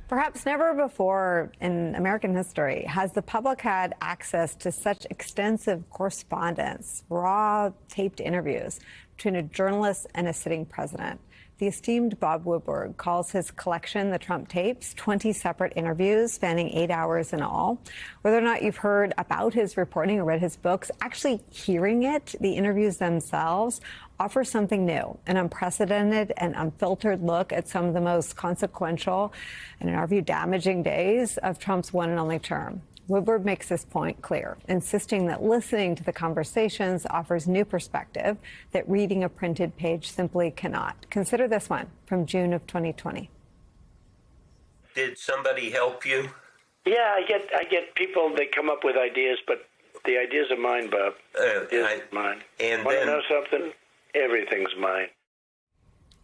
Perhaps never before in American history has the public had access to such extensive correspondence, raw taped interviews between a journalist and a sitting president. The esteemed Bob Woodward calls his collection, The Trump Tapes, 20 separate interviews spanning 8 hours in all. Whether or not you've heard about his reporting or read his books, actually hearing it, the interviews themselves, offer something new, an unprecedented and unfiltered look at some of the most consequential and, in our view, damaging days of Trump's one and only term. Woodward makes this point clear, insisting that listening to the conversations offers new perspective that reading a printed page simply cannot. Consider this one from June of 2020. Did somebody help you? Yeah, I get people, they come up with ideas, but the ideas are mine, Bob. Ideas are mine. And Want then, to know something? Everything's mine.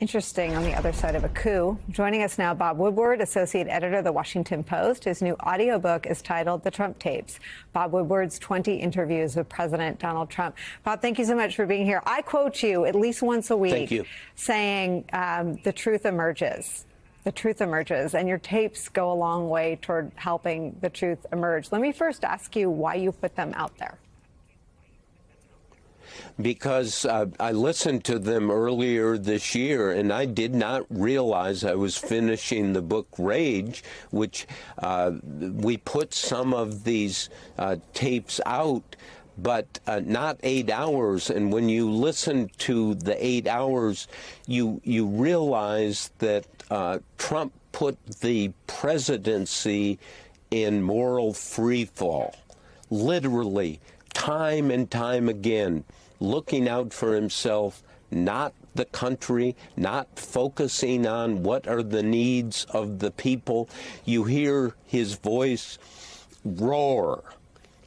Interesting on the other side of a coup. Joining us now, Bob Woodward, associate editor of The Washington Post. His new audiobook is titled The Trump Tapes, Bob Woodward's 20 interviews with President Donald Trump. Bob, thank you so much for being here. I quote you at least once a week saying the truth emerges. The truth emerges, and your tapes go a long way toward helping the truth emerge. Let me first ask you why you put them out there. Because I listened to them earlier this year, and I did not realize I was finishing the book Rage, which we put some of these tapes out, but not 8 hours. And when you listen to the 8 hours, you realize that Trump put the presidency in moral freefall, literally, time and time again, looking out for himself, not the country, not focusing on what are the needs of the people. You hear his voice roar,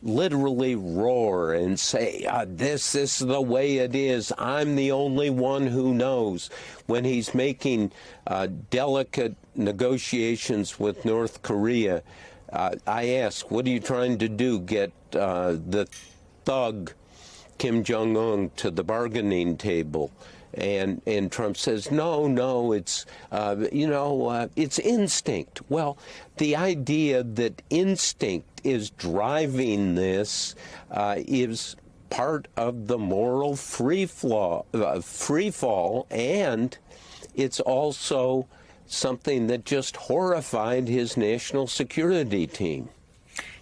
literally roar, and say, this is the way it is. I'm the only one who knows. When he's making delicate negotiations with North Korea, I ask, what are you trying to do? Get the thug Kim Jong-un to the bargaining table, and Trump says, no, it's it's instinct. Well, the idea that instinct is driving this is part of the moral free fall, and it's also something that just horrified his national security team.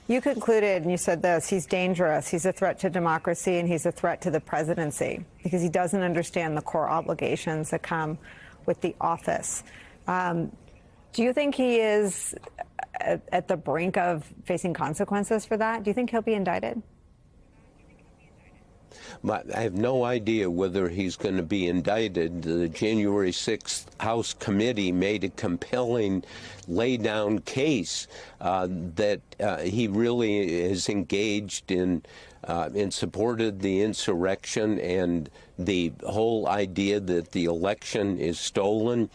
You concluded, and you said this, he's dangerous, he's a threat to democracy, and he's a threat to the presidency because he doesn't understand the core obligations that come with the office. Do you think he is at the brink of facing consequences for that? Do you think he'll be indicted? I have no idea whether he's going to be indicted. The January 6th House committee made a compelling lay-down case that he really is engaged in supported the insurrection and the whole idea that the election is stolen.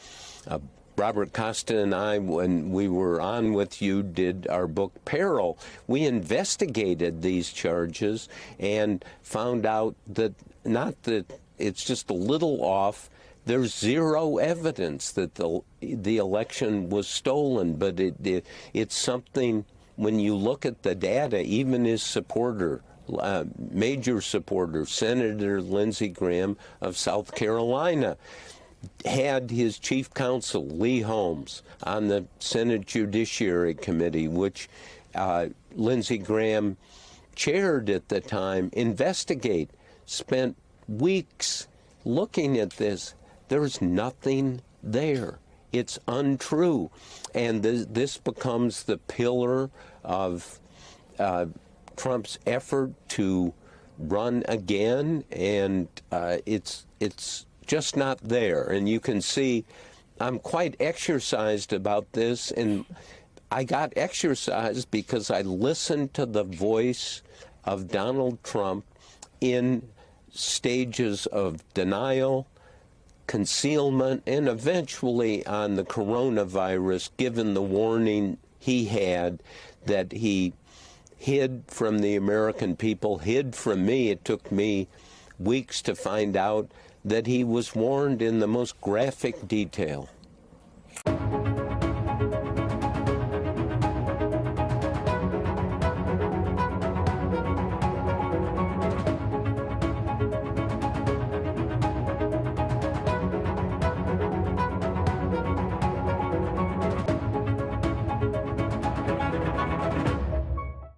Robert Costa and I, when we were on with you, did our book Peril. We investigated these charges and found out that not that it's just a little off. There's zero evidence that the election was stolen, but it's something, when you look at the data, even his supporter, major supporter, Senator Lindsey Graham of South Carolina, had his chief counsel, Lee Holmes, on the Senate Judiciary Committee, which Lindsey Graham chaired at the time, investigate, spent weeks looking at this. There's nothing there. It's untrue. And this becomes the pillar of Trump's effort to run again, and it's just not there. And you can see I'm quite exercised about this, and I got exercised because I listened to the voice of Donald Trump in stages of denial, concealment, and eventually on the coronavirus, given the warning he had that he hid from the American people, hid from me. It took me weeks to find out that he was warned in the most graphic detail.